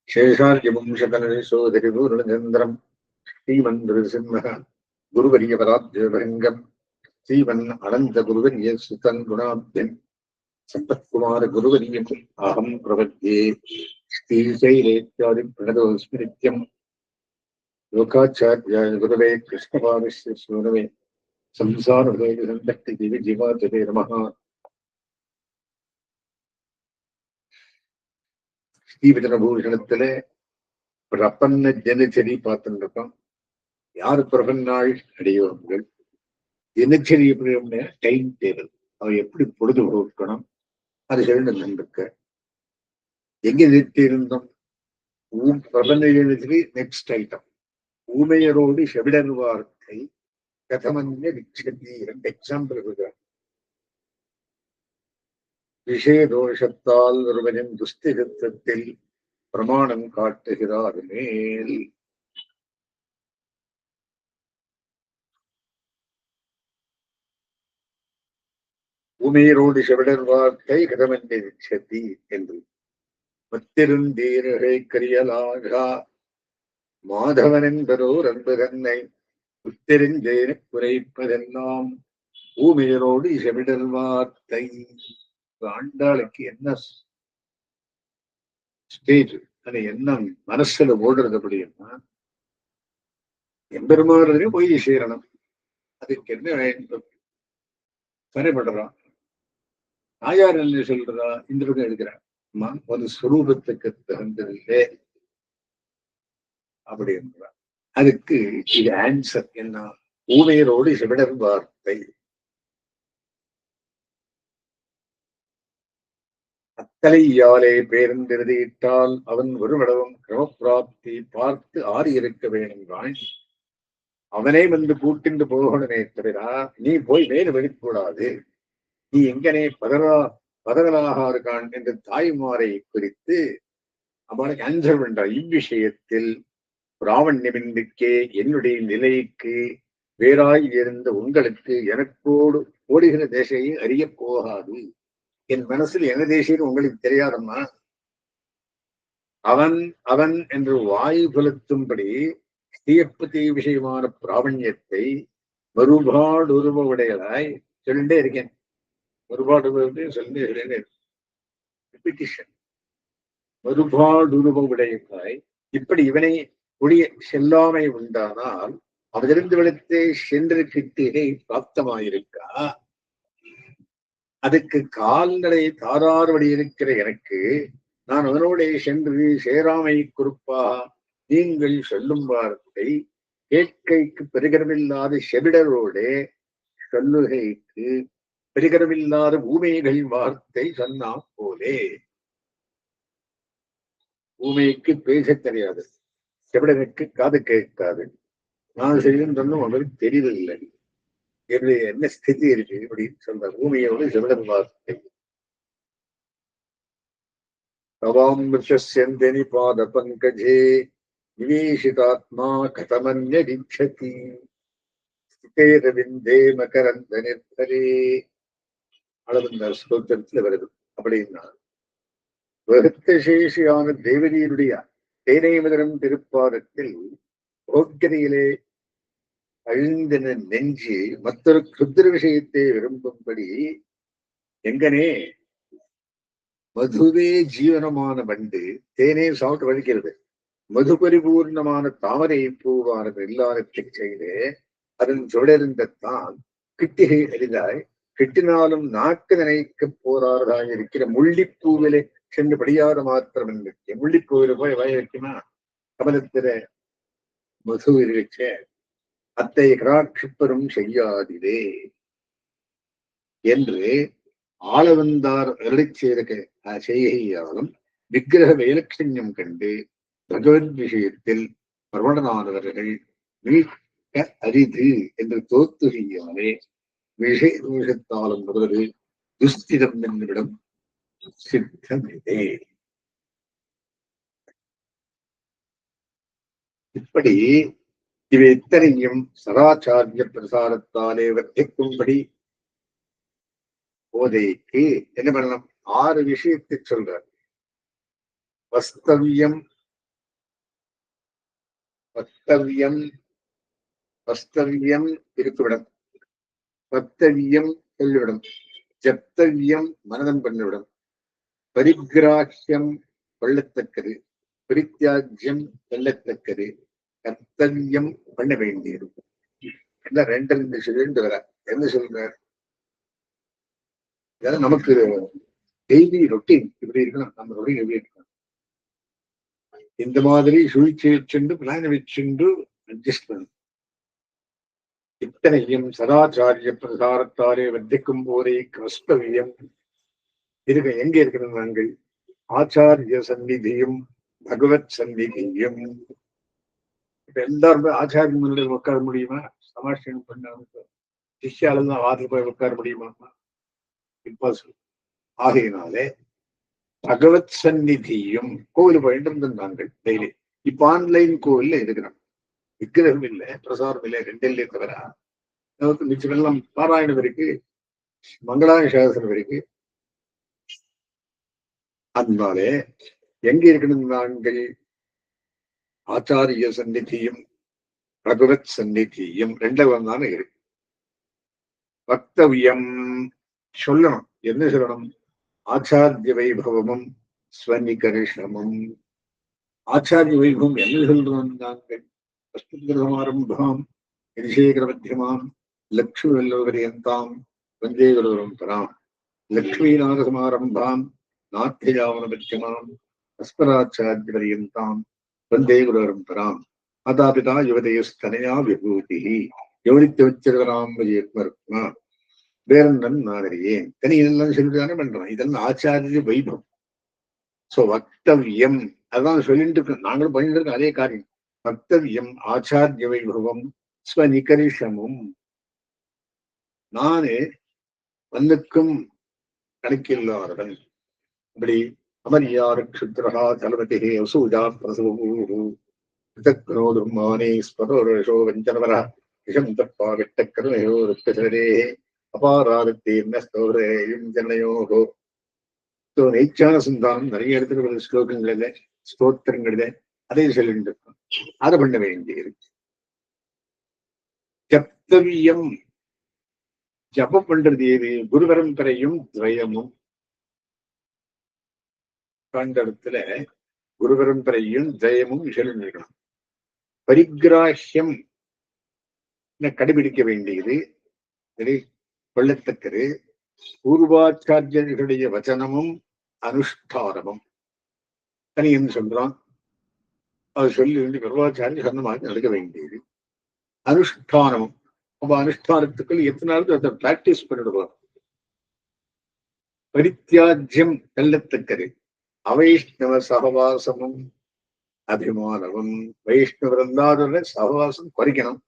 शेषार्यवंशकलशोधरिपूर्णचन्द्रम् श्रीमन्नृसिंह गुरुवर्यपदाब्जभृङ्गम् श्रीमन् अनन्तगुरुवर्यसुतम् गुणाब्धिम् सम्पत्कुमार गुरुवर्यम् अहम् प्रपद्ये श्रीशैलेत्यादिप्रणतोऽस्मि नित्यम् लोकाचार्याय गुरवे कृष्णपादस्य सूनवे संसारभेदसन्तष्टिदिविजीवाचते नमः. ஸ்ரீவிதனபூஷணத்துல பிரபன்ன தினச்சரி பார்த்துட்டு இருக்கோம். யாரு பிரபன்னாள் அடையவர்கள் தினச்சரி எப்படி டைம் டேபிள் அவ எப்படி பொழுது கொடுக்கணும் அது சொல்லிட்டு எங்க நிறுத்தி இருந்தோம். பிரபன்ன தினச்சரி நெக்ஸ்ட் ஐட்டம் ஊமையரோடு செவிடர் வார்த்தை கதமன்ய விக்ஷதி. ரெண்டு எக்ஸாம்பிள் இருக்கிறார். விஷய தோஷத்தால் ஒருவனின் துஸ்திகத்தில் பிரமாணம் காட்டுகிறார் மேல். ஊமையரோடு செவிடர் வார்த்தை கதமன்ய விக்ஷதி என்று மத்திருந்தீரகை கரியலாகா மாதவன் என்பதோர் அன்பு தன்னை புத்தெரிந்தேன குறைப்பதெல்லாம் ஊமையரோடு செவிடர் வார்த்தை. ஆண்டாளுக்கு என்ன ஸ்டேஜ் அது என்ன மனசுல ஓடுறது அப்படின்னா எம்பெருமானதையும் போய் சேரணும். அதுக்கு என்ன வேண்டும் சரிபடுறான். நாயார் என்ன சொல்றா இந்த பக்கம் எடுக்கிறான். ஒரு சுரூபத்துக்கு தகுந்ததில்லை அப்படின்றான். அதுக்கு இது ஆன்சர் என்ன? ஊமையரோடு செவிடர் வார்த்தை. அத்தலையாலே பேருந்திருதியிட்டால் அவன் ஒரு விடவும் கிரமப்பிராப்தி பார்த்து ஆறி இருக்க வேணுங்கிறான். அவனே வந்து கூட்டிண்டு போகணுமே தவிர நீ போய் மேலும் வெளிக்கூடாது. நீ எங்கனே பதகலாக இருக்கான் என்று தாய்மாரை குறித்து அவனுக்கு ஆன்சர் பண்றார். இவ்விஷயத்தில் பிராவண்யமின்றிக்கே என்னுடைய நிலைக்கு வேறாய் இருந்த உங்களுக்கு எனக்கோடு ஓடுகிற தேசையை அறிய போகாது. என் மனசில் என்ன தேசியம் உங்களுக்கு தெரியாதம்மா. அவன் அவன் என்று வாயு புலத்தும்படி ஸ்ரீயப்பதி விஷயமான பிராவண்யத்தை மறுபாடுருவடையதாய் சொல்லிட்டே இருக்கேன். மறுபாடுருவத்தையும் சொல்லிட்டே ரிப்பிட்டிஷன். மறுபாடுருவடையதாய் இப்படி இவனை உடைய செல்லாமை உண்டானால் அவதிருந்து விடத்தே சென்று கிட்டினை பிராப்தமாயிருக்கா. அதுக்கு கால்நடை தாராறுபடி இருக்கிற எனக்கு நான் அவனோட சென்று சேராமை குறிப்பாக நீங்கள் சொல்லும் வார்த்தை கேட்கைக்கு பெருகரமில்லாத செவிடரோட சொல்லுகைக்கு பெருகரமில்லாத ஊமைகள் வார்த்தை சொன்னா போலே. ஊமைக்கு பேச தெரியாது, செவிடனுக்கு காது கேட்காது. நான் செய்யும் அவருக்கு தெரியவில்லை என்ன ஸ்திதி இருக்கு அப்படின்னு சொல்ற பூமியோடு செவிடன் வார்த்தை. தவாமிருஷந்தி பாத பங்கஜே நிவேஷிதாத்மா கதமன்ய தீட்சதி ஸ்திதேரவிந்தே மகரந்த நிர்பரே. அளவந்த ஸ்லோகத்துல வருது. அப்படின்னா வகுத்த சேஷியான தேவதியினுடைய தேனைமதனம் திருப்பாதத்தில் போக்கிரையிலே அழிந்தன நெஞ்சு மற்றொரு குத்திர விஷயத்தை விரும்பும்படி எங்கனே மதுவே ஜீவனமான வண்டு தேனே சாப்பிட்டு வலிக்கிறது. மது பரிபூர்ணமான தாமரை பூவானது எல்லாரத்தை செய்து அதன் சுடர்ந்தத்தான் கிட்டிகை அரிதாய் கிட்டினாலும் நாக்கு நினைக்க போராதாய் இருக்கிற முள்ளிப்பூவிலே சென்று படியாத மாத்திரம் இருக்கு. முள்ளிப்பூவில போய் வாய வைக்குமா? கமலத்தில மது இருக்க அத்தை கராட்சிப்பரும் செய்யாதிலே என்று ஆளவந்தார் அருளை செய்கையாலும் விக்கிரக வைலட்சண்யம் கண்டு பகவத் விஷயத்தில் பிரபலனானவர்கள் மீட்க அரிது என்று தோத்துகையாலே விஷய தோஷத்தாலும் வருவது துஸ்திதம் என்னிடம் சித்தமிதே. இப்படி இவை இத்தனையும் சதாச்சாரிய பிரசாரத்தாலே வர்த்திக்கும்படி போதைக்கு என்ன பண்ணலாம்? 6 விஷயத்தை சொல்றார். வஸ்தவியம் வக்தவியம், வஸ்தவியம் இருப்பிடம், வக்தவியம் சொல்லிவிடும், ஜப்தவியம் மனதம் பண்ணிவிடும், பரிகிராஹ்யம் கொள்ளத்தக்கது, பரித்தியாஜ்யம் கொள்ளத்தக்கது, கர்த்தவியம் பண்ண வேண்டியது. ரெண்டு சொல்லிட்டு வர என்ன சொல்றார்? இதெல்லாம் நமக்கு டெய்லி ரொட்டீன் இப்படி இருக்கணும். நம்ம ரொட்டீன் எப்படி இருக்கணும்? இந்த மாதிரி சூழ்ச்சி வச்சுண்டு பிளான் வச்சுண்டு அட்ஜஸ்ட் பண்ணணும். இத்தனையும் சதாச்சாரிய பிரசாரத்தாலே வர்த்திக்கும் போதே கஸ்தவியம் இருக்க. எங்க இருக்கிறது? நாங்கள் ஆச்சாரிய சந்நிதியும் பகவத் சந்நிதியும். இப்ப எல்லாருமே ஆச்சாரிய முன்னிலையில் உட்கார முடியுமா? சமாஷம் பண்ண சிஷ்யாலதான் வாரத்தில் போய் உட்கார முடியுமா? இம்பாசிபிள். ஆகையினாலே பகவத் சந்நிதியும் கோவில் போயிட்டு இருந்தாங்கள் டெய்லி. இப்ப ஆன்லைன் கோவில்ல இருக்கிறோம். விக்கிரகம் இல்லை, பிரசாரம் இல்லை, ரெண்டிலே தவிர நமக்கு மிச்சமெல்லாம் பாராயணம் இருக்கு, மங்களாசாசனம் இருக்கு. அதனாலே எங்க இருக்கணும்? நாங்கள் ஆச்சாரிய சந்நிதியும் பகவத் சந்நிதியும் ரெண்டும் தானே இருக்கு. வக்தவியம் சொல்லணும். என்ன சொல்லணும்? ஆச்சாரிய வைபவமும் ஸ்வநிகர்ஷமும். ஆச்சாரிய வைபவம் என்ன சொல்றோம்? நாங்கள் அஸ்மத்குருசமாரம்பாம் அபிஷேக மத்தியமாம் லக்ஷ்மி வல்லோகரியந்தாம் வந்தே குருபரம்பராம், லக்ஷ்மீநாதசமாரம்பாம் நாத்தியாவன மத்தியமாம் அஸ்மராச்சாரிய பரியந்தாம் வந்தே குருபரம்பராம். மாதாபிதா யுவதயஸ்தனயா விபூதி யோனித்தவச்சரவராம் வஜேத்மருத்மா வேறன் நாகரியே. தனி இதெல்லாம் சொல்லிதானே பண்றோம். இதெல்லாம் ஆச்சாரிய வைபவம். சோ வக்தவியம் அதான் சொல்லிட்டு இருக்கோம். நாங்களும் பண்ணிட்டு இருக்கோம் அதே காரியம். வக்தவியம் ஆச்சாரிய வைபவம் ஸ்வநிகரிஷமும். நானு வந்துக்கும் கணக்கில்லாதவன். அப்படி அமரியார் க்ஷுத்ரஹா தலபதிஹே வசூஜா பிரசவூஹு பிதக்னோதுர்மானே ஸ்பரோரஷோ வஞ்சனவரஹ விஷம் தப்பா விட்டக்கருணையோ ருத்தசரேஹே அபாராதத்தீர்ண ஸ்தோரேயும் ஜனயோகோ. நெய்ச்சான சந்தானம் நிறைய இடத்துல ஸ்லோகங்கள்ல ஸ்தோத்திரங்கள்ல அதே சொல்லிட்டு இருக்கோம். அதை பண்ண வேண்டியது. ஜப்தவியம் ஜபம் பண்றது ஏது? குரு பரம்பரையும் துவயமும். கண்ட இடத்துல குரு பரம்பரையும் துவயமும் சொல்லிருக்கணும். பரிகிராஹ்யம் கடைபிடிக்க வேண்டியது, கொள்ளத்தக்கது. பூர்வாச்சாரியர்களுடைய வச்சனமும் அனுஷ்டானமும். தனியன்னு சொல்றான். அது சொல்லி பூர்வாச்சாரிய சொன்னமாக நடக்க வேண்டியது. அனுஷ்டானமும். அப்ப அனுஷ்டானத்துக்குள் எத்தனை நாள் அதை பிராக்டிஸ் பண்ணிடுவார். பரித்தியாஜ்யம் வெல்லத்தக்கது. அவைஷ்ணவ சகவாசமும் அபிமானமும். வைஷ்ணவர் இருந்தாத சகவாசம் குறைக்கணும்,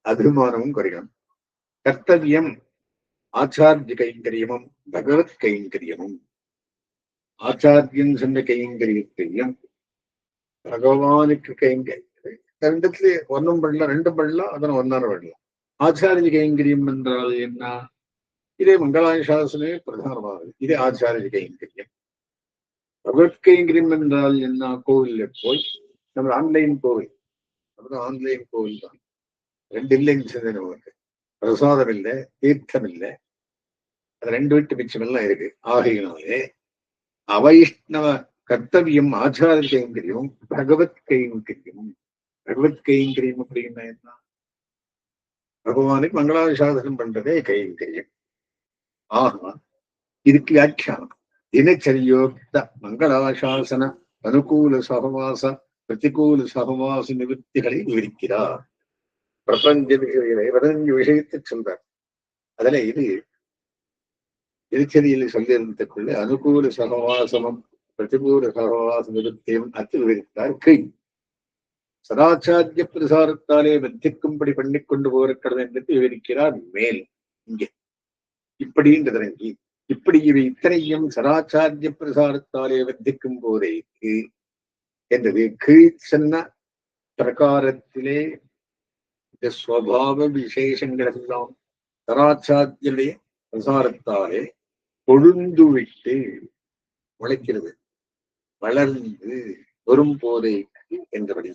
அபிமானமும் குறைக்கணும். கர்த்தவியம் ஆச்சாரிய கைங்கரியமும் பகவத் கைங்கரியமும். ஆச்சாரியன் சொன்ன கைங்கரியத்தையும் பகவானுக்கு கைங்கரியம் ரெண்டுத்துல ஒன்னும் பண்ணலாம், ரெண்டும் பண்ணலாம், அதனை ஒன்னார பண்ணலாம். ஆச்சாரிய கைங்கரியம் என்றால் என்ன? இதே மங்களாசாசனமே பிரதானமானது. இதே ஆச்சாரிய கைங்கரியம். பகவத் கைங்கரியம் என்றால் என்ன? கோவில்ல போய் நம்ம ஆன்லைன் கோவில், அப்படிதான் ஆன்லைன் கோவில் தான். ரெண்டு இல்லைன்னு சொன்ன நமக்கு பிரசாதம் இல்லை, தீர்த்தம் இல்லை, அது ரெண்டு வீட்டு மிச்சம் எல்லாம் இருக்கு. ஆகையினாலே அவைஷ்ணவ கர்த்தவியம் ஆச்சாரிய கைங்கரியம் பகவத் கைங்கரியம். பகவத் கைங்கரியம் அப்படின்னா என்ன? பகவானுக்கு மங்களாசாசனம் பண்றதே கைங்கரியம். ஆஹா, இதுக்கு வியாக்கியானம் தினச்சரியோக்த மங்களாசாசன அனுகூல சகவாச பிரதிகூல சகவாச நிவர்த்திகளை விவரிக்கிறார். பிரபஞ்ச விஷயத்தை சொல்றார். அதுல இது திருச்செடியில் சொல்லியிருந்ததுக்குள்ள அனுகூல சகவாசமும் பிரதிகூல சகவாச நிவர்த்தியும் அத்து விவரித்தார். கை சதாச்சாரிய பிரசாரத்தாலே வர்த்திக்கும்படி பண்ணிக்கொண்டு போகிறது என்று விவரிக்கிறார். மேல் இங்கே இப்படின்றதங்கி இப்படி இவை இத்தனையும் சதாச்சாரிய பிரசாரத்தாலே வர்த்திக்கும் போதேக்கு என்றது கீழ் சொன்ன பிரகாரத்திலே இந்த ஸ்வபாவ விசேஷங்கள் எல்லாம் சதாச்சாரிய பிரசாரத்தாலே கொழுந்து விட்டு முளைக்கிறது, வளர்ந்து வரும் போதேக்கு என்றபடி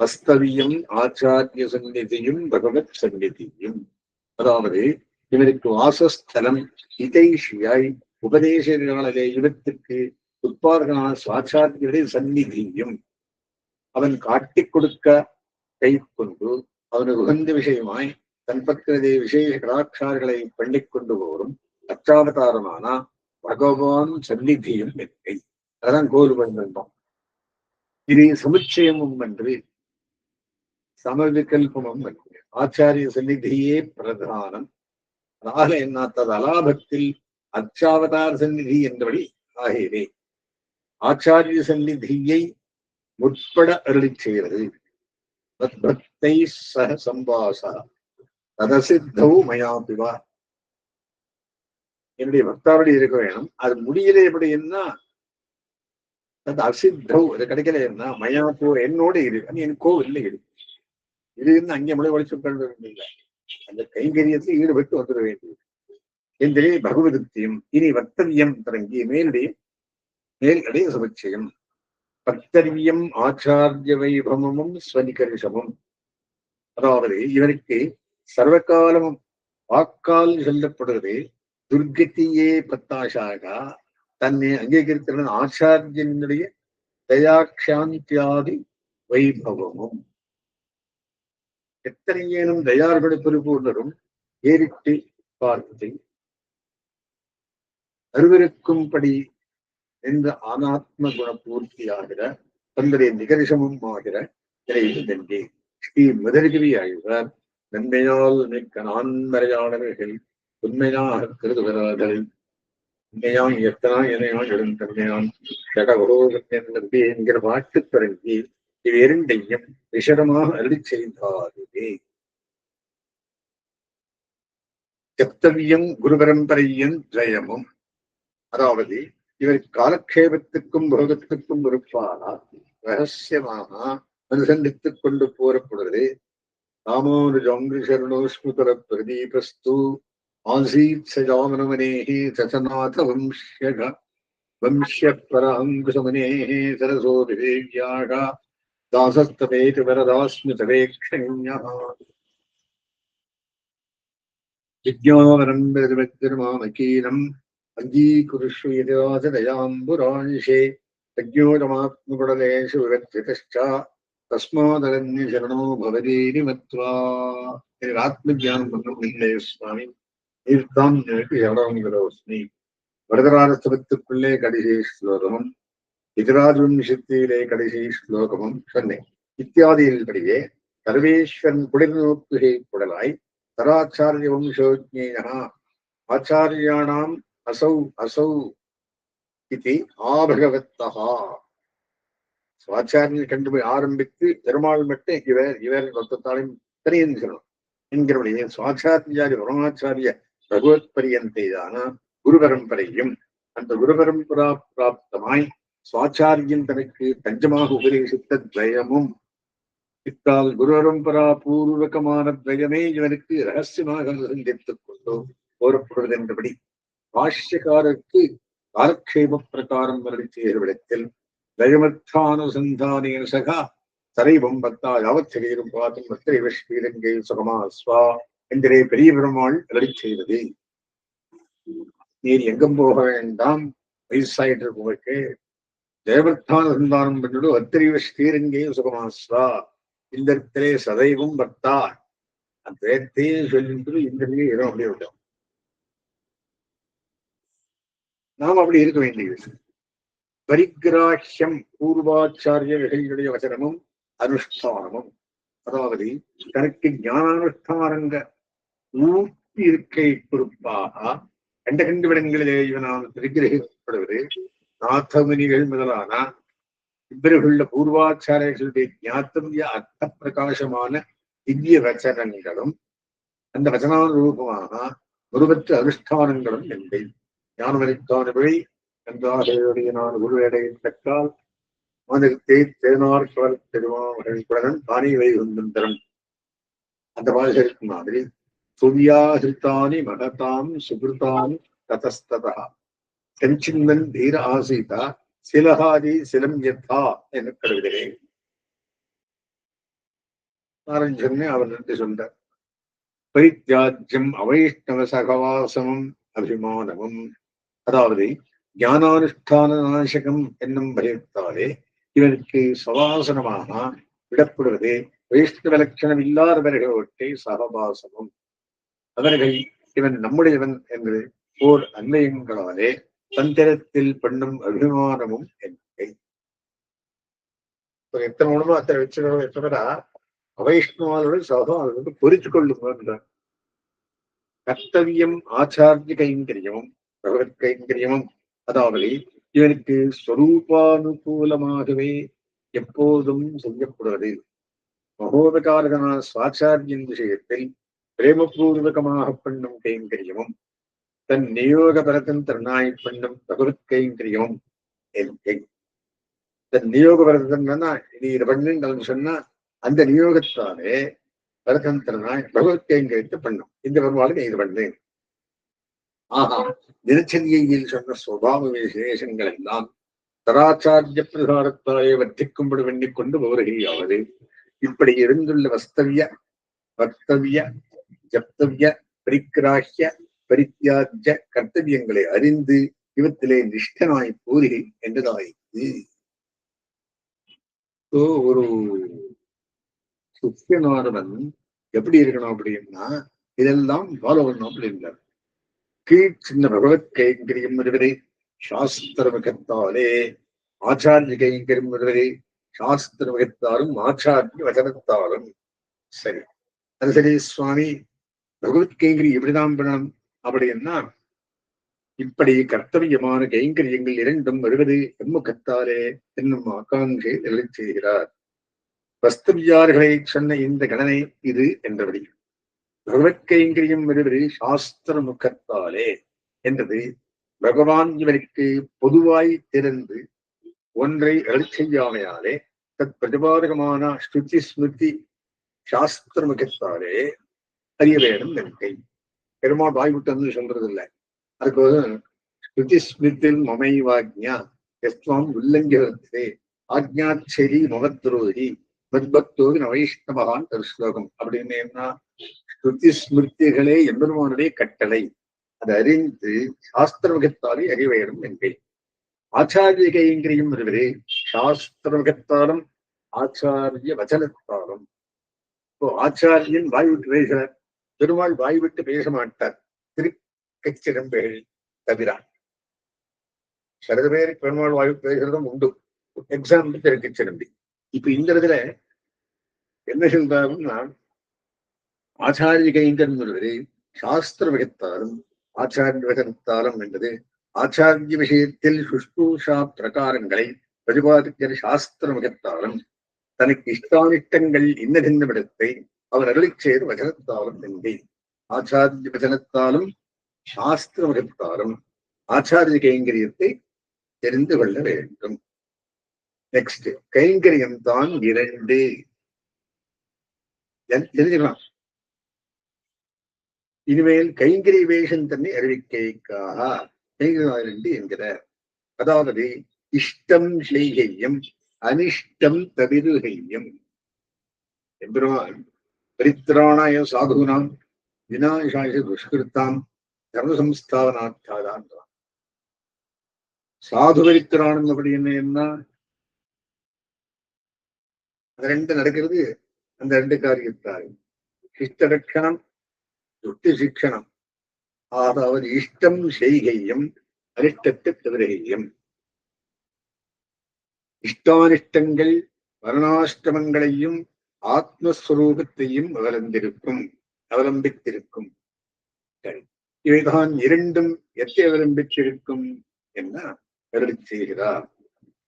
வஸ்தவியம் ஆச்சாரிய சந்நிதியும் பகவத் சந்நிதியும். அதாவது இவருக்கு வாசஸ்தலம் இதேஷியாய் உபதேசங்களிலே இவற்றுக்கு உட்பார்களான சுவாச்சாரியருடைய சந்நிதியும் அவன் காட்டிக் கொடுக்க கை கொண்டு அவனுக்கு உகந்த விஷயமாய் தன் பக்கத்திலே விசேஷ கலாச்சாரங்களை பண்ணிக் கொண்டு போரும் அச்சாவதாரமான பகவான் சந்நிதியும் வெற்றி. அதான் கோல் பண்ணோம். இது சமுச்சயமும் என்று சமவிகல்பமும் என்று ஆச்சாரிய சந்நிதியே பிரதானம். அதனால என்ன தலாபத்தில் அச்சாவதார சந்நிதி என்றபடி ஆகிறே ஆச்சாரிய சந்நிதியை முற்பட அருளி செய்கிறது. பக்தை சக சம்பாசா ததசித்தௌ மயாபிவா. என்னுடைய பக்தாவளி இருக்க வேணும். அது முடியல எப்படின்னா அது அசித்தௌ, அது கிடைக்கல என்ன மயாப்போ என்னோட இரு, என் கோவில்ல இரு இருந்து அங்கே முளை வலிச்சு கொண்டு இல்லை. அந்த கைங்கரியத்தில் ஈடுபட்டு வந்துட வேண்டியது என்றே பகவதுத்தியம். இனி வர்த்தவியம் தொடங்கி மேல்கடைய சமுச்சயம். பக்தரியம் ஆச்சாரிய வைபவமும் ஸ்வனிகரிஷமும். அதாவது இவருக்கு சர்வகாலமும் வாக்கால் சொல்லப்படுகிறது துர்கத்தியே பத்தாஷாக தன்னை அங்கீகரித்த ஆச்சாரியனுடைய தயாக்ஷாந்தியாதி வைபவமும். எத்தனையேனும் தயார்களை பரிபூர்ணரும் ஏறிட்டு பார்த்து அருவருக்கும்படி என்ற அனாத்ம குண பூர்த்தியாகிற தன்னுடைய நிகரிசமும் ஆகிற நிலையில் நன்றி. ஸ்ரீ முதல்கிரி ஆழ்வார் நன்மையால் மிக்க நான்மறையாளர்கள் உண்மையாக கருதுகிறார்கள். உண்மையான் எத்தனா எனையான் எழுந்தன்மையான் கடகோகத்தை என்கிற பாட்டு தொடங்கி இவ்விரண்டையும் விஷரமாக அருளி செய்தாருவே. கர்த்தவியம் குரு பரம்பரையின் ஜெயமும். அதாவது இவர் காலக்ஷேபத்துக்கும் போகத்துக்கும் பொறுப்பாக ரகசியமாக அனுசந்தித்துக் கொண்டு போறப்படுவது. ராமானுஜாங்கிருஷர்ணோஸ்முதர பிரதீபஸ்து ஆசீத் சஜாமனமனேஹி சசநாத வம்ஷ்ய பராங்குசமனேஹி சரசோ விவேக்யாக தாசஸ்தவேதி வரதாஸ்மி தவேக்ஷண்யः விஜ்ஞாவரம் பிரதிமத்திரமாமகீனம் அங்கீகுருஷ்வ யதிராஜதயாம்புராணிஷே பிரஜ்ஞோதமாத்மகுடலேஷு விவர்த்திதश्च தஸ்மாதரண்ய சரணோ பவதீரி மத்வா. ஆத்மஜானம் பண்ண சுவாமி தீர்த்தாம் எனக்கு சரணோஸ்மி. வரதராஜஸ்தவத்துக்குள்ளே கடைசி ஸ்லோகமும் எதிராஜவம்சத்திலே கடைசி ஸ்லோகமும் சொன்னேன். இத்தியாதியின்படியே சர்வேஸ்வரன் குளிர் நோக்குகை குடலாய் சராச்சாரிய வம்சோஜ்ஞேயா ஆச்சாரியாணாம் அசௌ அசௌ இது ஆபகவத்தகா. ஆச்சாரியன் கண்டு போய் ஆரம்பித்து பெருமாள் மட்டும் இவர் மொத்தத்தாலையும் தெரியும் சொல்லணும் என்கிறபடியே சுவாச்சாரியாரி பரமாச்சாரிய பகவத் பரியந்தைதான குரு பரம்பரையும் அந்த குரு பரம்பரா பிராப்தமாய் சுவாச்சாரியன் தனக்கு தஞ்சமாக உபதேசித்த துவயமும் இத்தால் குரு பரம்பரா பூர்வகமான துவயமே இவனுக்கு ரகசியமாக சந்தித்துக் கொண்டு கோரப்படுவது என்றபடி பாஷ்யக்காரருக்கு காலக்ஷேப பிரகாரம் வருடத்தில் தயமர்த்தானுசந்தானே சகா சரைவம் பக்தா யாவத் சரீரம் பாத்தும் பக்தரைவ ஸ்ரீரங்கை சுகமா ஸ்வா என்கிறே பெரிய பெருமாள் அருளி செய்வது. நீர் எங்கும் போக வேண்டாம், வயசாயிட்டு இருக்கவங்களுக்கு தேவர்த்தானுசந்தானம் பண்ணிவிடு அத்திரிவ ஸ்ரீரங்கை சுகமா ஸ்வா. இந்த இடத்திலே சதைவும் பக்தா அந்த வேத்தையே சொல்லிட்டு இந்த இடம் அப்படி விட்டோம். நாம் அப்படி இருக்க வேண்டியது. பரிகிராஹ்யம் பூர்வாச்சாரியர்களுடைய வசனமும் அனுஷ்டானமும். அதாவது தனக்கு ஞானானுஷ்டானங்க ஊட்டி இருக்கை பொறுப்பாக கண்ட விடங்களிலே இவனால் பரிகிரகிக்கப்படுவது நாத்தமுனிகள் முதலான இவர்களுள்ள பூர்வாச்சாரியர்களுடைய ஞாத்தவிய அர்த்த பிரகாசமான திவ்ய வச்சனங்களும் அந்த வச்சனானுரூபமான ஒருவற்ற அனுஷ்டானங்களும் இல்லை. ஞானமளித்தான வழி நன்றாக நான் குருவேடையை தக்கால் மாநிலத்தை தேனார் கவல் பெருமாடன் தானே வைகுந்தரம். அந்த மாதிரி இருக்கும் மாதிரி சுவியாஹிருத்தானி மகதாம் சுகிருதாம் ததஸ்ததா கஞ்சின்னன் தீர ஆசீதா சிலஹாதி சிலம் யத்தா என கருதுகிறேன். ஆரம்பிச்சோடனே அவர் நின்று சொன்னார், பரித்யாஜ்யம் அவைஷ்ணவ சகவாசமும் அபிமானமும். அதாவது ஞானானுஷ்டான நாசகம் என்னும் பயத்தாலே இவனுக்கு சவாசனமாக விடப்படுவது வைஷ்ணவ லட்சணம் இல்லாதவர்களோட்டை சகவாசமும். அவர்கள் இவன் நம்முடையவன் என்று ஓர் அன்வயங்களாலே தந்திரத்தில் பண்ணும் அபிமானமும் என்பதை எத்தனை உணவு அத்தனை வச்சுக்கணும். எத்தனை அவைஷ்ணவாளர்கள் சகம் அது வந்து பொறித்து கொள்ளுங்க. கர்த்தவியம் ஆச்சாரிய கைங்கரியமும் பகவத் கைங்கரியமும். அதாவது இவனுக்கு ஸ்வரூபானுகூலமாகவே எப்போதும் செய்யப்படுவது. மகோபகாரகனான சுவாச்சாரியின் விஷயத்தில் பிரேமபூர்வகமாக பண்ணும் கைங்கரியமும் தன் நியோக பரதந்திரனாய் பண்ணும் பகவத் கைங்கரியமும் என்கை. தன் நியோக பரதந்திரனா நீ இதை பண்ணுன்னு சொன்னா அந்த நியோகத்தாலே பரதந்திரனாய் பகவத் கைங்கரியத்தை பண்ணும். இந்த பெருமாள் நீ இது பண்ணு. ஆஹா, தினச்சரியையில் சொன்ன சுபாவ விசேஷங்கள் எல்லாம் தராச்சாரிய பிரகாரத்தாலே வர்த்திக்கும்படி வேண்டிக் கொண்டு வருகையாவது. இப்படி இருந்துள்ள வர்த்தவிய ஜப்தவிய பரிக்கிராஹ்ய பரித்தியாஜ்ய கர்த்தவியங்களை அறிந்து இவத்திலே நிஷ்டனாய் போரி என்றதாயிற்று. ஒரு சுத்தியனானவன் எப்படி இருக்கணும் அப்படின்னா இதெல்லாம் ஃபாலோ பண்ணணும் அப்படின்றார். கீழ் சின்ன பகவத் கைங்கரியம் வருவதை சாஸ்திர முகத்தாலே, ஆச்சாரிய கைங்கரியம் வருவதை சாஸ்திர முகத்தாலும் ஆச்சாரிய வசனத்தாலும். சரி, அது சரி சுவாமி, பகவத் கைங்கரி எப்படிதான் பண்ணணும் அப்படின்னா இப்படி கர்த்தவியமான கைங்கரியங்கள் இரண்டும் வருவது எம்முகத்தாலே என்னும் ஆகாங்கை நிலை செய்கிறார். வஸ்தவியார்களை சொன்ன இந்த கணனை இது என்றபடி பகவத் கைங்கரியம் வருவது சாஸ்திர முகத்தாலே என்றது பகவான் இவனுக்கு பொதுவாய் திறந்து ஒன்றை அருள் செய்யாமையாலே தத் பிரதிபாதகமான ஸ்ருதி ஸ்மிருதி சாஸ்திர முகத்தாலே அறிய வேணும் நன்கை. பெருமாள் வாய்விட்டு சொல்றது இல்லை. அதுக்கு ஸ்ருதி ஸ்மிருத்தில் மமைவாக்ஞா எஸ்வாம் உல்லங்கியதே ஆக்ஞாச்சரி மமத்ரோகி மத்பக்தோகி நவைஷ்ணவகான் ஒரு ஸ்லோகம். அப்படின்னு என்ன, ஸ்ருதி ஸ்மிருதிகளே எம்பெருமானுடைய கட்டளை, அதை அறிந்து சாஸ்திர முகத்தாலே அறிய வேணும் நன்கை. ஆச்சாரிய கைங்கரியம் வருவதே சாஸ்திர முகத்தாலும் ஆச்சாரிய வச்சனத்தாலும். இப்போ ஆச்சாரியன் வாய் விட்டு பேசுறார், பெருமாள் வாய் விட்டு பேச மாட்டார். திருக்கச்சிரம்பேள் தவிர சில பேர் பெருமாள் வாய் விட்டு பேசுறதும் உண்டு. எக்ஸாம்பிள் திருக்கச்சிரம்பி. இப்ப இந்த இடத்துல என்ன சொல்றாருன்னா ஆச்சாரிய கைங்கரியம் வருவதே சாஸ்திர வகத்தாலும் ஆச்சாரிய வகத்தாலும் என்பது ஆச்சாரிய விஷயத்தில் சுஷ்ரூஷா பிரகாரங்களை பிரதிபாதிக்கிற சாஸ்திர முகத்தாலும் தனக்கு இஷ்டானிஷ்டங்கள் இன்னதென்னவிடத்தை அவர் அருளி செய்த வசனத்தாலும் நன்றி. ஆச்சாரிய வசனத்தாலும் சாஸ்திர முகத்தாலும் ஆச்சாரிய கைங்கரியத்தை தெரிந்து கொள்ள வேண்டும். நெக்ஸ்ட், கைங்கரியம் தான் இரண்டு தெரிஞ்சுக்கலாம். இனிமேல் கைங்கரிய வேஷம் தன்னை அறிவிக்கைக்காக கைங்கரியம் என்கிறார். அதாவது இஷ்டம் செய்கையும் அனிஷ்டம் தவிருகையும். எம்பெருமான் பரித்ராணாய சாதுனாம் விநாசாய துஷ்கிருத்தாம் தர்ம சம்ஸ்தாவனார்த்தாதான். சாது பரித்ராணம் அப்படி என்ன, அது ரெண்டு நடக்கிறது. அந்த ரெண்டு காரியத்தால் இஷ்ட ரட்சணம் துஷ்டி சிக்ஷணம். அதாவது இஷ்டம் செய்கையும் அனிஷ்டத்தை தவிரகையும். இஷ்டானிஷ்டங்கள் வர்ணாஷ்டமங்களையும் ஆத்மஸ்வரூபத்தையும் அவலம்பித்திருக்கும். இவைதான் இரண்டும் எத்தை அவலம்பித்திருக்கும் என்ன அருளி செய்கிறார்.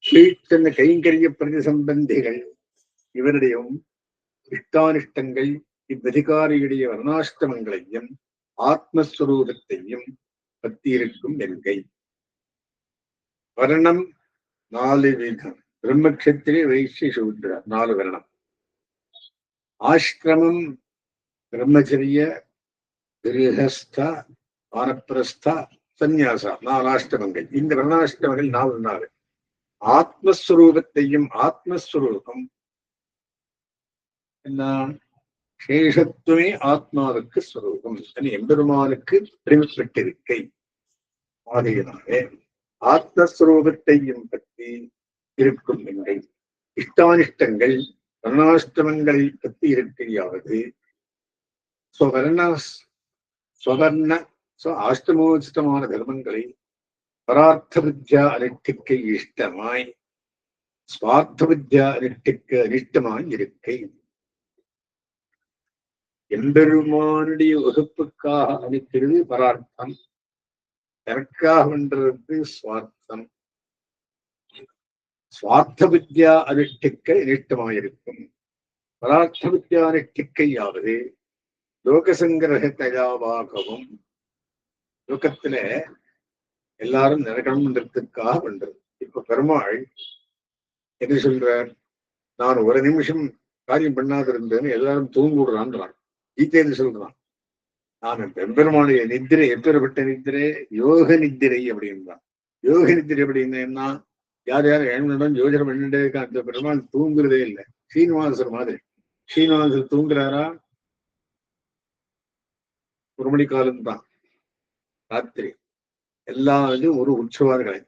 கீழ்த்தன்ன கைங்கரிய பிரதிசம்பந்திகள் இவருடையும் இஷ்டானிஷ்டங்கள் இவ்வதிகாரியுடைய வர்ணாஷ்டமங்களையும் ஆத்மஸ்வரூபத்தையும் பற்றியிருக்கும் என்கை. வர்ணம் 4 விதம். பிரம்மக்ஷத்திரி வைஷ்ய சூத்ர 4 வர்ணம். ஆசிரமம் பிரம்மச்சரிய கிரகஸ்த வானப்பிரஸ்த சந்நியாச 4 ஆஷ்டமங்கள். இந்த வர்ணாஷ்டமங்கள் 4. ஆத்மஸ்வரூபத்தையும் ஆத்மஸ்வரூபம் என்ன சேஷத்துவமே ஆத்மாவுக்கு ஸ்வரூபம், எம்பெருமானுக்கு பிரிவுபட்டிருக்கை. ஆகையினாலே ஆத்மஸ்வரூபத்தையும் பற்றி இருக்கும் இல்லை. இஷ்டானிஷ்டங்கள் வர்ணாஷ்டமங்களை பற்றி இருக்கையாவது ஆஷ்டமோச்சிதமான தர்மங்களை பரார்த்த வித்யா அனுஷ்டிக்க இஷ்டமாய் ஸ்வார்த்த வித்யா அனுஷ்டிக்க அனிஷ்டமாய் இருக்கை. எம்பெருமானுடைய வகுப்புக்காக அனுக்கிறது பரார்த்தம், தனக்காக வென்றதற்கு சுவார்த்தம். சுவார்த்த வித்யா அனுஷ்டிக்க அனிஷ்டமாயிருக்கும். பரார்த்த வித்யா அனுஷ்டிக்கையாவது லோகசங்கிரக தயாவாகவும், லோகத்துல எல்லாரும் நடக்கணும்ன்றதுக்காக பண்றது. இப்ப பெருமாள் என்ன சொல்றார்? நான் ஒரு நிமிஷம் காரியம் பண்ணாது இருந்தேன்னு எல்லாரும் தூங்குடுறான்றான். கீதைன்னு சொல்றான். நான் பெருமானுடைய நித்திரை எப்பேற்பட்ட நித்திரை? யோக நித்திரை அப்படின்றான். யோக நித்திரை அப்படின்னா யார் யார் எழுநடம் யோஜனை பண்ணிட்டே இருக்கா. அந்த பெருமாள் தூங்குறதே இல்லை. ஸ்ரீனிவாசர் மாதிரி. ஸ்ரீனிவாசர் தூங்குறாரா? ஒரு மணி காலம்தான், ராத்திரி. எல்லா இதுவும் ஒரு உற்சவார்கள்.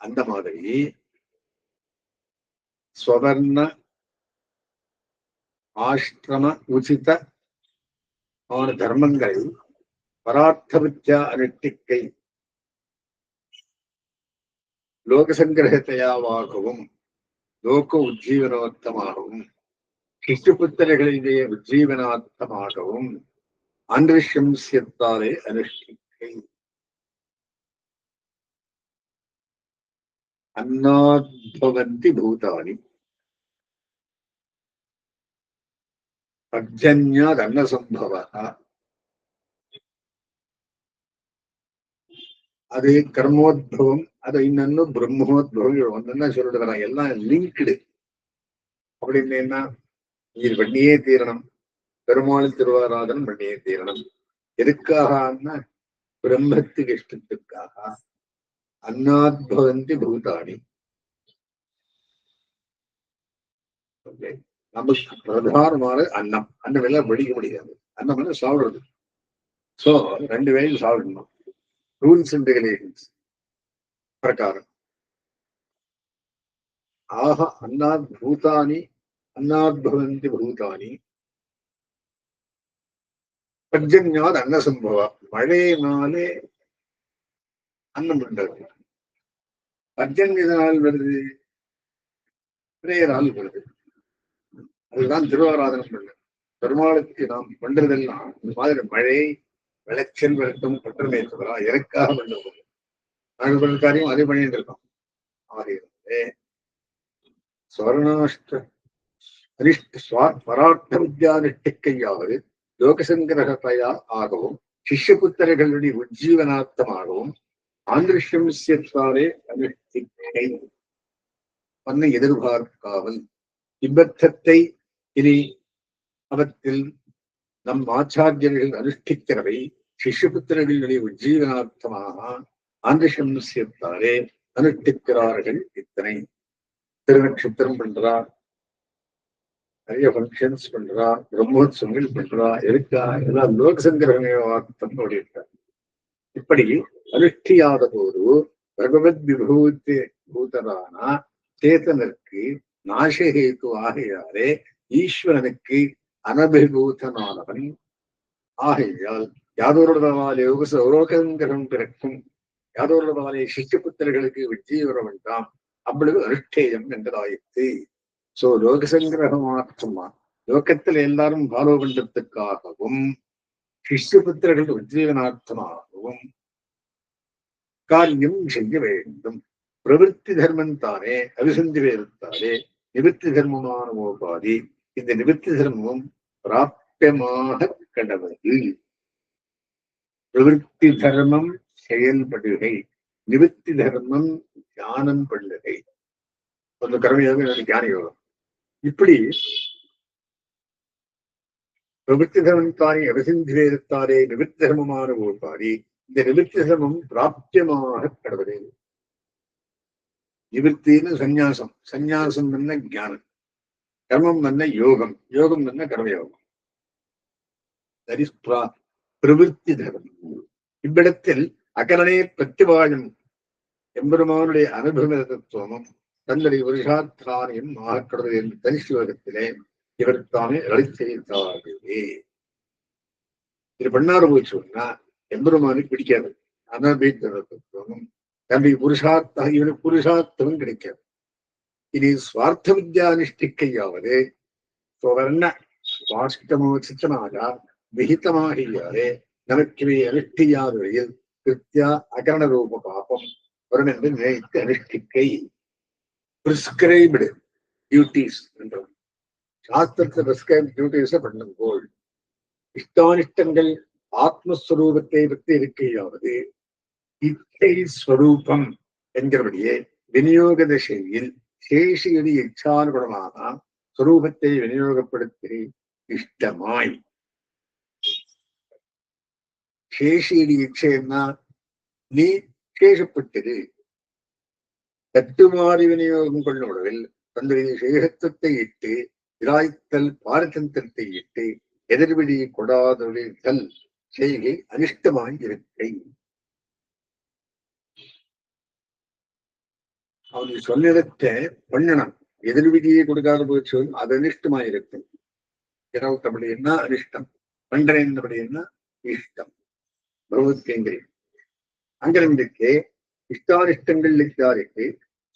அந்த மாதிரி ஸ்வவர்ண ஆஷ்டிரம உச்சித தர்மங்களை பரார்த்த வித்யா அனுஷ்டிக்கை லோகசங்கிரகத்தையாவாகவும் லோக உஜ்ஜீவனார்த்தமாகவும் கிருஷ்ணபுத்திரர்களுடைய உஜ்ஜீவனார்த்தமாகவும் அன்றிஷம்சியத்தாலே அனுஷ்டிக்கை. அன்னாத்பவந்தி பூதானி பர்ஜன்யாத் அன்னசம்பவः. அது கர்மோத்பவம், அது இன்னொன்னு பிரம்மோத்பவம். ஒன்னா சொல்லிட்டு வராங்க. எல்லாம் லிங்க்டு. அப்படின்னு என்ன? நீர் பண்ணியே தீரணும், பெருமாள் திருவாராதனம் பண்ணியே தீரணும். எதுக்காக? பிரம்மத்துக்கு இஷ்டத்துக்காக. அன்னாத்பவந்தி பூதானி. நமக்கு பிரதானமான அன்னம். அன்னம் எல்லாம் வெடிக்க முடியாது. அன்னம் வந்து சாப்பிடுறது. சோ 2 வேளையும் சாப்பிடணும். ரூல்ஸ் அண்ட் ரெகுலேஷன்ஸ் பிரகாரம். ஆக அன்னாத் பூதானி அன்னாத்பவந்தி பூதானி பர்ஜன்யாத் அன்னசம்பவா. மழையினாலே அன்னம் பண்றது. பர்ஜன் இதனால் வருது, பிரேயரால் வருது. அதுதான் திருவாராதனம் பண்ண. பெருமாளுக்கு நாம் பண்றதெல்லாம் இந்த மாதிரி மழை விளைச்சல் வெளுத்தும் பற்றமே தவிர எனக்காக பண்ணுவோம். நாங்கள் பண்ண காரியம் அதே பண்ணிட்டு இருக்கோம். ஆகியவே பரார்த்த வித்யானுஷ்டிக்கையாவது லோகசங்கிரகத்தையா ஆகவும் சிஷ்யபுத்திரர்களுடைய உஜ்ஜீவனார்த்தமாகவும் ஆந்திருஷ்யத்தாலே அனுஷ்டிக்கை பண்ண எதிர்பார்க்காமல் இவ்வர்த்தத்தை இனி அவற்றில் நம் ஆச்சாரியர்கள் அனுஷ்டிக்கிறவை சிஷ்யபுத்திரர்களுடைய உஜ்ஜீவனார்த்தமாக ஆந்திருஷ்யத்தாலே அனுஷ்டிக்கிறார்கள். இத்தனை திருநட்சத்திரம் பண்றா, நிறைய ஃபங்க்ஷன்ஸ் பண்றா, பிரம்மோத்சவங்கள் பண்றா. எதுக்கா? எல்லாம் லோகசங்கிரகம் ஓடிட்டார். இப்படி அனுஷ்டியாத போது பகவத் விபூதி பூதரான சேத்தனருக்கு நாசஹேத்து ஆகையாலே ஈஸ்வரனுக்கு அனபிபூதனானவன் ஆகையால் யாதொருடவாலே லோகசங்கிரகம் பிறக்கும், யாதொருடவாலே சிஷ்யபுத்திரர்களுக்கு வெற்றி வர வேண்டாம். அவ்வளவு அனுஷ்டேயம் என்றதாயிற்று. சோ லோகசங்கிரகமாற்றமா லோகத்தில் எல்லாரும் ஃபாலோ பண்றதுக்காகவும் சிஷ்யபுத்திரர்கள் உஜ்ஜீவனார்த்தமாகவும் காரியம் செய்ய வேண்டும். பிரவருத்தி தர்மம் தானே அபிசந்தி வேறுத்தாலே நிவர்த்தி தர்மமான உபாதி. இந்த நிவர்த்தி தர்மமும் பிராப்தியமாக கடவுள். பிரவருத்தி தர்மம் செயல்படுகை, நிவர்த்தி தர்மம் தியானம் பண்ணுகை. ஒரு கர்மயோகம், தியான யோகம். இப்படி பிரவருத்தி தர்மம் தானே அபிசந்தி வேறுத்தாலே நிவர்த்தி தர்மமான உபாதி. இந்த நிவர்த்தி தர்மம் பிராப்தியமாக கடவுளே. நிவர்த்தின்னு சந்நியாசம், சந்நியாசம் என்ன ஞானம், கர்மம் என்ன யோகம், யோகம் என்ன கர்மயோகம். பிரவிற்த்தி தரும். இவ்விடத்தில் அகலனே பிரத்திபாயம் எம்பெருமானுடைய அனுபவ தத்துவமும் தன்னுடைய வருஷாத்தானையும் ஆகக்கடது என்று தனிசுவகத்திலே இவர் தானே அழி செய்தார்களே. இது பண்ணாரு போய் சொன்னா எம்பெருமானுக்கு பிடிக்காது. அனபீத்தத்துவமும் தன்னுடைய புருஷார்த்தம் இவனுக்கு புருஷார்த்தமும் கிடைக்காது. இனி சுவார்த்த வித்யானுஷ்டிக்கையாவது சுவர்ண வாஷ்டமோச்சித்தமாக விகிதமாகியாரே நமக்கிவை அனுஷ்டியாத வழியில் கிருத்தியா அகரண ரூப பாபம் வரும் என்று நினைத்து அனுஷ்டிக்கை பிரிஸ்கிரைப்டு டியூட்டிஸ் என்றும் சாஸ்திரத்தை பிரிஸ்கிரைப் டியூட்டிஸை பண்ணும் போல் இஷ்டானிஷ்டங்கள் ஆத்மஸ்வரூபத்தை பற்றி இருக்கையாவது இச்சை ஸ்வரூபம் என்கிறபடியே விநியோக திசையில் சேஷியது இச்சானுகுணமாக ஸ்வரூபத்தை விநியோகப்படுத்தி இஷ்டமாய் சேஷியடி இச்சைன்னா நீ சேஷப்பட்டது தட்டுமாறி விநியோகம் கொள்ளும் அளவில் தன்னுடைய சேகத்துவத்தை இட்டு விராய்த்தல் பாரதந்திரத்தை இட்டு எதிர்விடி கொடாதொழில்கள் செய்கை அனிஷ்டமாய் இருக்கை. அவனுக்கு சொன்னதத்தை பண்ணணும். எதிர்விதியை கொடுக்காத போச்சு அது அனிஷ்டமாயிருக்கும். இரவுத்தபடி என்ன அனிஷ்டம், பண்றேன்னபடி என்ன இஷ்டம். பகவத்கேந்திரி அங்கிருந்துக்கு இஷ்டானிஷ்டங்கள் இட்டாருக்கு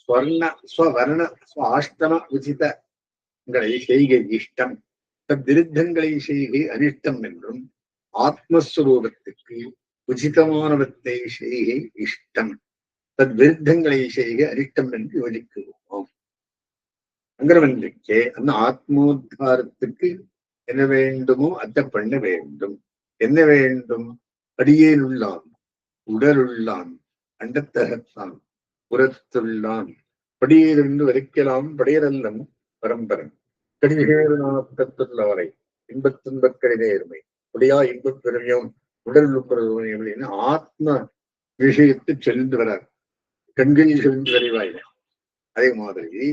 ஸ்வர்ண ஸ்வவர்ண ஆஷ்டம உச்சிதங்களை செய்கை இஷ்டம், விருத்தங்களை செய்கை அனிஷ்டம் என்றும் ஆத்மஸ்வரூபத்துக்கு உச்சிதமானவத்தை செய்கை இஷ்டம், விருத்தங்களை செய்க அனிஷ்டம் என்று யோசிக்குவோம். அங்கிரவன்றிக்கே அந்த ஆத்மோத்தாரத்துக்கு என்ன வேண்டுமோ அதை பண்ண வேண்டும். என்ன வேண்டும்? அடியேனுள்ளான், உடலுள்ளான், அண்டத்தகத்தான், புறத்துள்ளான், படியிலிருந்து வரைக்கலாம் படையரல்லம் பரம்பரன் கடிகேறுநாக்கத்துள்ளவரை இன்பத்துன்பக்கரிதேருமை உடையா இன்பப் பெருமையும் உடல் அப்படின்னு ஆத்ம விஷயத்தை சென்று வரார். கண்களில் சென்று வரைவாயின. அதே மாதிரி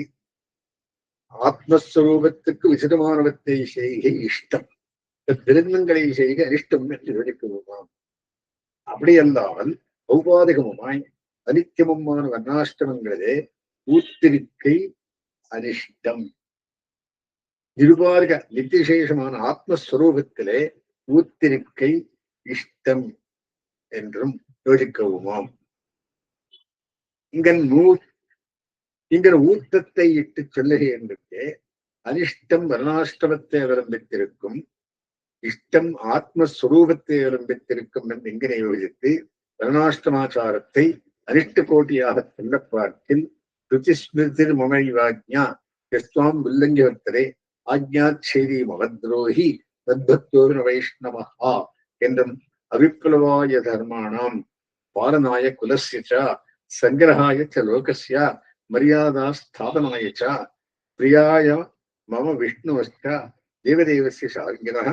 ஆத்மஸ்வரூபத்துக்கு விசிதமானவத்தை செய்கை இஷ்டம், விருந்தங்களை செய்க அனிஷ்டம் என்று விவரிக்குவோமாம். அப்படியல்லாமல் ஔபாதிகமுமாய் அனித்தியமுமான வர்ணாஷ்டமங்களே ஊத்திருக்கை அனிஷ்டம். நிருபாதிக நித்தியசேஷமான ஆத்மஸ்வரூபத்திலே ஊத்திருக்கை இஷ்டம் என்றும் யோசிக்கவுமாம். இங்கன் ஊத்தத்தை இட்டு சொல்லுகின்றே அனிஷ்டம் வர்ணாஷ்டமத்தை அவலம்பித்திருக்கும், இஷ்டம் ஆத்மஸ்வரூபத்தை அவலம்பித்திருக்கும் என்று இங்கனை யோசித்து வர்ணாஷ்டமாச்சாரத்தை அனிஷ்ட கோட்டியாக சொல்ல பார்த்தில் ருச்சிஸ்மிருதிர் மமைவாஜ்ஞா எஸ்வாம் உல்லங்கியவர்த்தரே ஆஜ்ஞாச்சேரி மகத்ரோஹி தத்பக்தோர் வைஷ்ணவஹா என்றும் அவிப்ளவாய தர்மாணாம் பாரநாய குலஸ்ய சங்கிரகாய ச லோகஸ்ய மரியாதா ஸ்தாபனாய ச பிரியாய மம விஷ்ணுவஸ்ய தேவதேவஸ்ய சாங்கிரஹ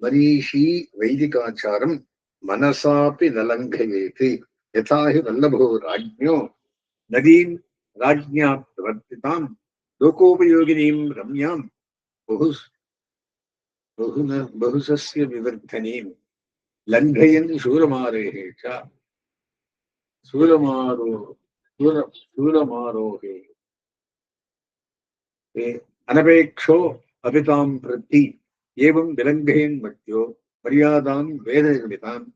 மரீஷி வைதிகாச்சாரம் மனசாபி நலங்கயேதி யதாஹி வல்லபோ ராஜ்ஞோ நதீம் ராஜ்ஞா பிரவர்த்திதாம் லோகோபயோகினீம் ரம்யாம் பகுசஸ்ய விவர்த்தனீம் லங்கயன் சூரமாரேஹே ச சூரமாரோகே அனபேக்ஷோ அபிதாம் பிரத்தி ஏவம் விலங்கயன் மத்தியோ மரியாதாம் வேதநிர்மிதாம்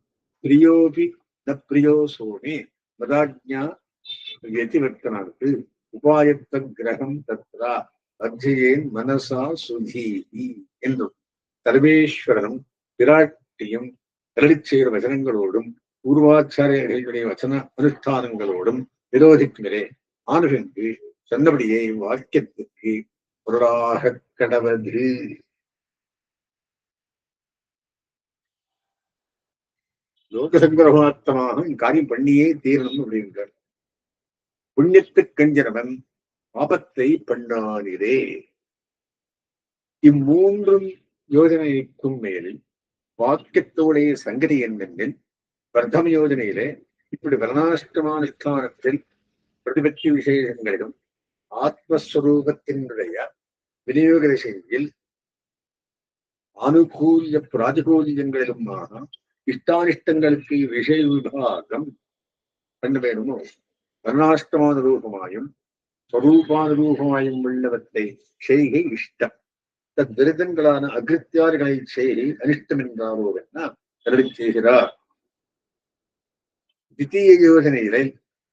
பிரியோபி ந பிரியோ சோமே மதாஜ்ஞா व्यतिवर्तनात् உபாயத்த கிரகம் தத்ரா அர்ஜயேன் மனசா சுதீஹி என்றும் சர்வேஸ்வரனும் விராட்டியும் கரடிச்செய்த வசனங்களோடும் பூர்வாச்சாரியர்களுடைய வசன அனுஷ்டானங்களோடும் விரோதிக்குமே ஆணுகன்று சொன்னபடியே வாக்கியத்துக்கு பொருளாக கடவது. லோகசங்கிரகார்த்தமாக காரியம் பண்ணியே தீரணும் அப்படின்றார். புண்ணியத்து கஞ்சனவன் பாபத்தை பண்ணானிரே. இம்மூன்றும் யோஜனைக்கும் மேலில் வாக்கியத்தோடைய சங்கதி என்னென்னில் பிரதம யோஜனையிலே இப்படி வர்ணாஷ்டமானுஷ்டானத்தில் பிரதிபத்தி விசேஷங்களிலும் ஆத்மஸ்வரூபத்தினுடைய விநியோக திசையில் ஆனுகூல்ய பிராதிகூல்யங்களிலுமாக இஷ்டானிஷ்டங்களுக்கு விஷய விபாகம் பண்ண வேணுமோ வர்ணாஷ்டமானுரூபமாயும் ஸ்வரூபானுரூபமாயும் உள்ளவற்றை செய்கை இஷ்டம். தத் விருதங்களான அகிருத்தியார்களை செய்கை அனிஷ்டம் என்றாரோ என்ன அருளி செய்கிறார். தித்தீய யோசனையிலே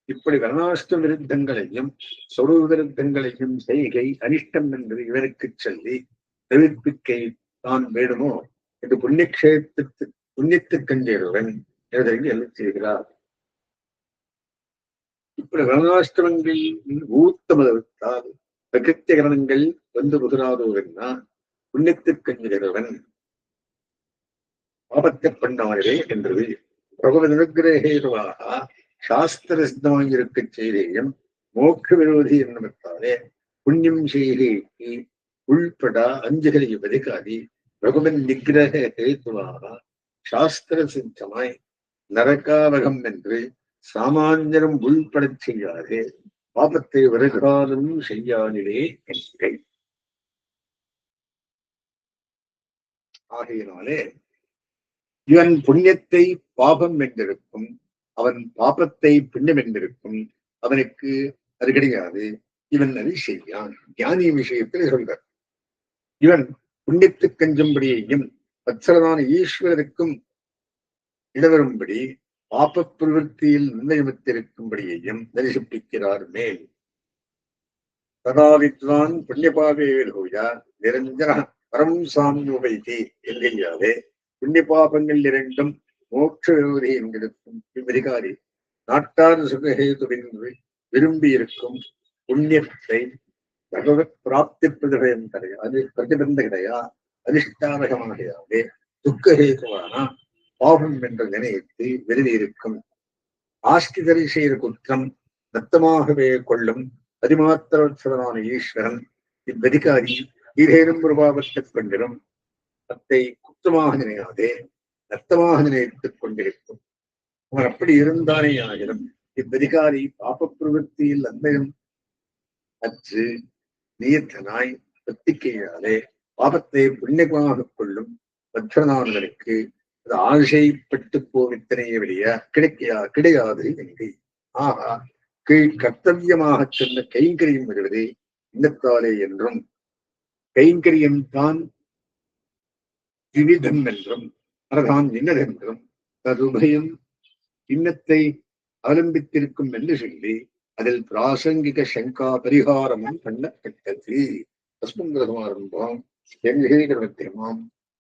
இப்படி வர்ணாஷ்ட விருத்தங்களையும் சொரூப விருத்தங்களையும் செய்கை அனிஷ்டம் என்று இவருக்கு சொல்லி தெரிவிப்பிக்கை தான் வேணுமோ என்று புண்ணியத்துக் கண்டேறுவன் என்று செய்கிறார். இப்படி வர்ணாஷ்டமங்கள் ஊத்தமதவித்தால் பிரகிருத்திய கரணங்கள் வந்து புகிறாதோவென்னா புண்ணியத்துக் கண்டேறுவன் பாபத்தை பண்ணாரே என்று பகவத் அனுகிரகேதுவாக சாஸ்திர சித்தமாயிருக்க செய்தேயும் மோட்ச விரோதி என்னவென்றாலே புண்ணியம் செய்கைக்கு உள்பட அஞ்சுகளை வதிகாதி பகவன் நிகிரக ஹேதுவாக சாஸ்திர சித்தமாய் நரகாவகம் என்று சாமானியரும் உள்படச் செய்யாதே பாபத்தை வருகாலும் செய்யானிலே என்கை. ஆகையினாலே இவன் புண்ணியத்தை பாபம் என்றிருக்கும், அவன் பாபத்தை புண்ணியம் என்றிருக்கும், அவனுக்கு அது கிடையாது. இவன் அதை செய்யான். ஞானி விஷயத்தில் சொல்றார். இவன் புண்ணியத்துக் கஞ்சும்படியையும் வத்சலமான ஈஸ்வரருக்கும் இடவரும்படி பாப பிரவൃத்தியில் நிர்ணயமித்திருக்கும்படியையும் தரிசிப்பிக்கிறார். மேல் ததா வித்வான் புண்ணியபாவேலூயா நிரஞ்சன பரம் சாமியுபைதி என்கையாலே புண்ணிய பாபங்கள் இரண்டும் மோட்ச விரோதி என்கிருக்கும் இவ்வதிகாரி நாட்டார் சுகஹேதுவென்று விரும்பி இருக்கும் புண்ணியத்தை பகவத் பிராப்தி பிரதிபயம் கிடையாது, பிரதிபந்த கிடையா, அதிஷ்டானகமாகையாவே துக்கஹேதுவான பாவம் என்ற நினைத்து விருதி இருக்கும். ஆஸ்திதரை செய்த குற்றம் நத்தமாகவே கொள்ளும் அதிமாத்திரவத்சலனான ஈஸ்வரன் இவ்வதிகாரி ஏதேனும் ஒரு பாவத்தைக் கொண்டிடும் தத்தை குற்றமாக நினையாதே நத்தமாக நினைத்துக் கொண்டிருக்கும். அவன் அப்படி இருந்தானே ஆகிலும் இவ்வதிகாரி பாப பிரவൃத்தியில் அன்மையும் அற்று நியத்தனாய் பத்திக்கையாலே பாபத்தை புண்ணியமாக கொள்ளும் பத்ரனானவனுக்கு அது ஆசைப்பட்டு போவித்தனையை வெளிய கிடையாது என்கை. ஆகா கீழ் கர்த்தவியமாக சொன்ன கைங்கரியம் வருவது இன்னத்தாலே என்றும் கைங்கரியம் தான் விவிதம் என்றும் அதுதான் இன்னதென்றும் ததுபயம் இன்னத்தை அவலம்பித்திருக்கும் என்று சொல்லி அதில் பிராசங்கிக சங்கா பரிகாரமும் பண்ணப்பட்டது. தஸ்மங்கிரதமாரம்பம்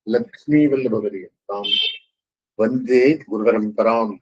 லக்ஷ்மி வல்லபவரியத்தாம் வந்தே குருபரம்பராம்.